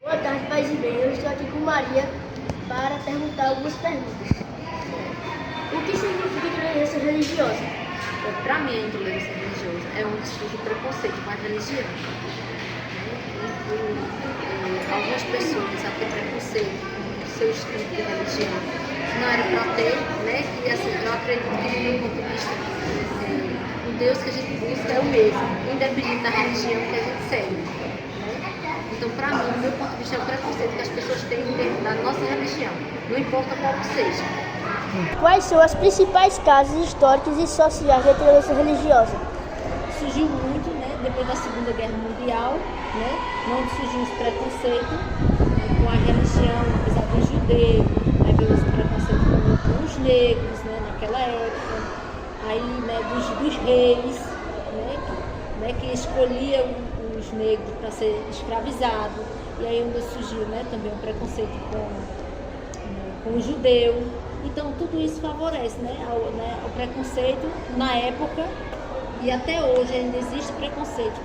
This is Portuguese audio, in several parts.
Boa tarde, paz e bem. Eu estou aqui com Maria para perguntar algumas perguntas. O que significa intolerância religiosa? Para mim, a intolerância religiosa é um discurso de preconceito com a religião. Algumas pessoas a ter preconceito com o seu estilo de religião. Não era para ter, né? E assim, eu acredito que, do meu ponto de vista, o Deus que a gente busca é o mesmo, independente da religião que a gente segue. Então, para mim, do meu ponto de vista, é o preconceito que as pessoas têm dentro da nossa religião, não importa qual que seja. Quais são as principais causas históricas e sociais da intolerância religiosa? Surgiu muito, né, depois da Segunda Guerra Mundial, né, onde surgiu os preconceitos com a religião, apesar dos judeus, aí veio os preconceitos com os negros, né, naquela época, aí, né, dos reis, né, que escolhiam os negros para ser escravizados, e aí onde surgiu, né, também o preconceito com o judeu. Então tudo isso favorece, né, o preconceito na época, e até hoje ainda existe preconceito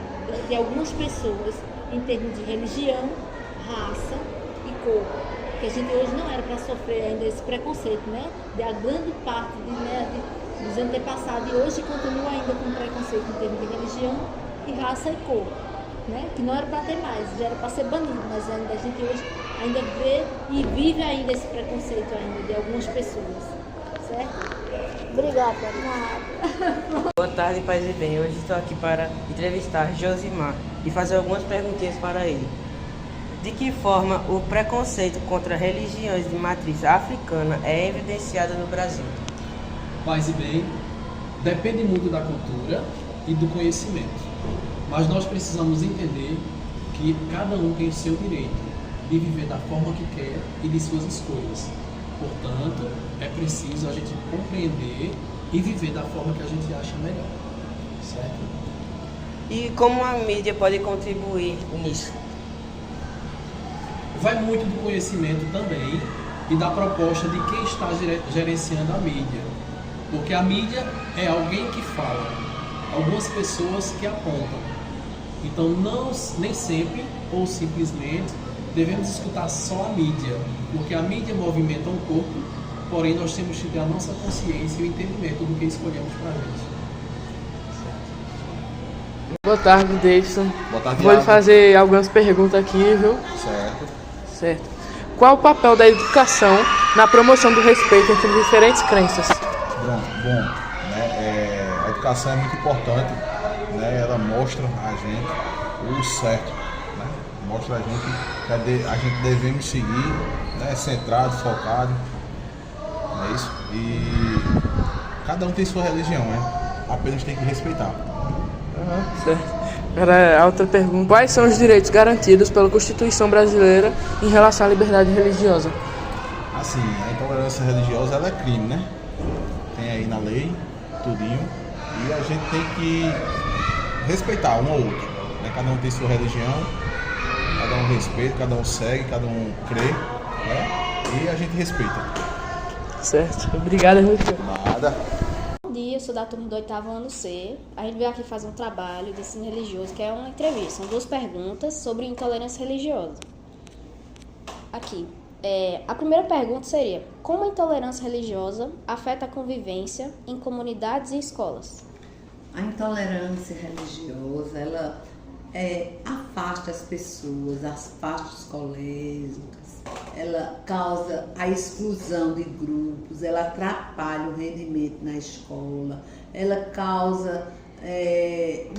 de algumas pessoas em termos de religião, raça e cor, que a gente hoje não era para sofrer ainda esse preconceito, né, da grande parte dos antepassados, e hoje continua ainda com preconceito em termos de religião e raça e cor, né, que não era para ter mais, já era para ser banido, mas ainda a gente hoje ainda vê e vive ainda esse preconceito ainda de algumas pessoas, certo? Obrigada. Boa tarde, paz e bem. Hoje estou aqui para entrevistar Josimar e fazer algumas perguntinhas para ele. De que forma o preconceito contra religiões de matriz africana é evidenciado no Brasil? Paz e bem, depende muito da cultura e do conhecimento, mas nós precisamos entender que cada um tem o seu direito de viver da forma que quer e de suas escolhas. Portanto, é preciso a gente compreender e viver da forma que a gente acha melhor, certo? E como a mídia pode contribuir nisso? Vai muito do conhecimento também e da proposta de quem está gerenciando a mídia. Porque a mídia é alguém que fala, algumas pessoas que apontam. Então, nem sempre ou simplesmente devemos escutar só a mídia, porque a mídia movimenta um corpo, porém nós temos que ter a nossa consciência e o entendimento do que escolhemos para a gente. Boa tarde, Davidson. Boa tarde, Vou lhe Thiago. fazer algumas perguntas aqui, viu? Certo. Qual o papel da educação na promoção do respeito entre diferentes crenças? Bom, né, a educação é muito importante, né, ela mostra a gente o certo, né, mostra a gente que a gente devemos seguir, né, centrado, focado, não é isso? E cada um tem sua religião, né, apenas tem que respeitar. Certo. Agora, a outra pergunta. Quais são os direitos garantidos pela Constituição brasileira em relação à liberdade religiosa? Assim, a intolerância religiosa ela é crime, né? Tem aí na lei, tudinho, e a gente tem que respeitar um ao outro, né? Cada um tem sua religião, cada um respeita, cada um segue, cada um crê, né? E a gente respeita. Certo. Obrigado, Henrique. Nada. Bom dia, eu sou da turma do 8º ano C. A gente veio aqui fazer um trabalho de ensino religioso, que é uma entrevista. São 2 perguntas sobre intolerância religiosa. Aqui. A primeira pergunta seria: como a intolerância religiosa afeta a convivência em comunidades e escolas? A intolerância religiosa, ela afasta as pessoas, afasta os colegas, ela causa a exclusão de grupos, ela atrapalha o rendimento na escola, ela causa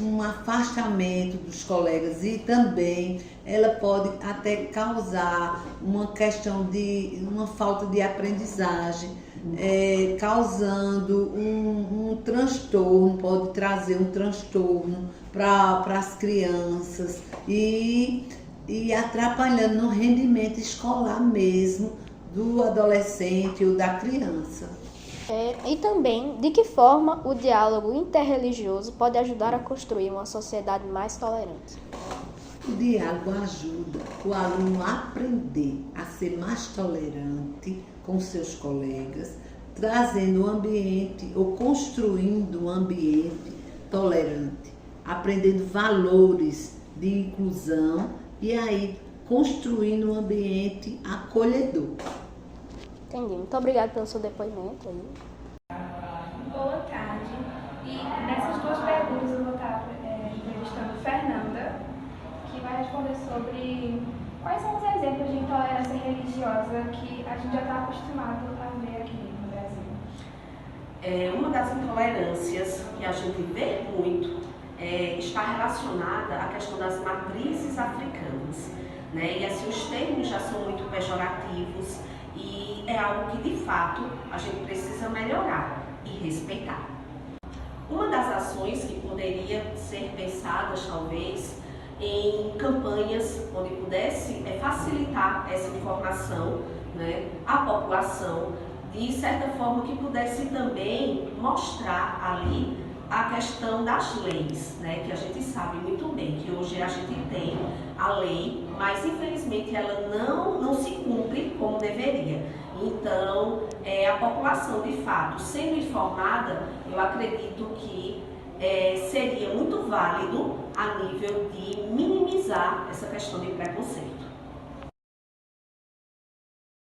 um afastamento dos colegas e também ela pode até causar uma questão de uma falta de aprendizagem, causando um transtorno, pode trazer um transtorno para as crianças e atrapalhando no rendimento escolar mesmo do adolescente ou da criança. E também, de que forma o diálogo interreligioso pode ajudar a construir uma sociedade mais tolerante? O diálogo ajuda o aluno a aprender a ser mais tolerante com seus colegas, trazendo um ambiente ou construindo um ambiente tolerante, aprendendo valores de inclusão e aí construindo um ambiente acolhedor. Entendi. Muito obrigada pelo seu depoimento aí. Boa tarde. E nessas duas perguntas eu vou estar entrevistando Fernanda, que vai responder sobre quais são os exemplos de intolerância religiosa que a gente já está acostumado a ver aqui no Brasil. Uma das intolerâncias que a gente vê muito está relacionada à questão das matrizes africanas, né? E assim, os termos já são muito pejorativos e é algo que de fato a gente precisa melhorar e respeitar. Uma das ações que poderia ser pensadas talvez em campanhas onde pudesse facilitar essa informação, né, à população, de certa forma que pudesse também mostrar ali a questão das leis, né, que a gente sabe muito bem que hoje a gente tem a lei, mas infelizmente ela não se cumpre como deveria. Então, a população de fato sendo informada, eu acredito que seria muito válido a nível de minimizar essa questão de preconceito.